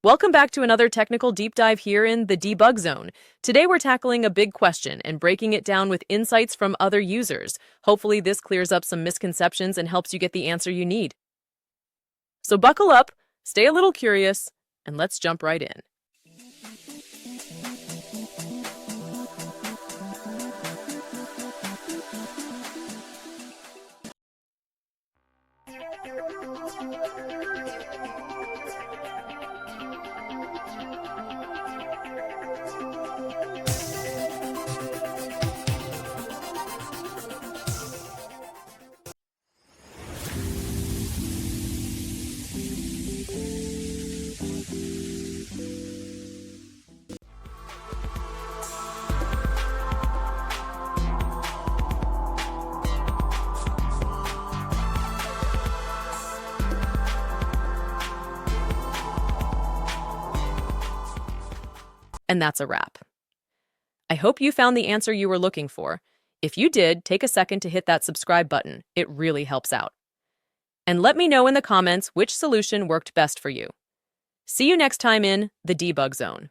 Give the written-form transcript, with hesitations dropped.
Welcome back to another technical deep dive here in the debug zone. Today we're tackling a big question and breaking it down with insights from other users. Hopefully this clears up some misconceptions and helps you get the answer you need. So buckle up, stay a little curious, and let's jump right in. And that's a wrap. I hope you found the answer you were looking for. If you did, take a second to hit that subscribe button. It really helps out. And let me know in the comments which solution worked best for you. See you next time in the debug zone.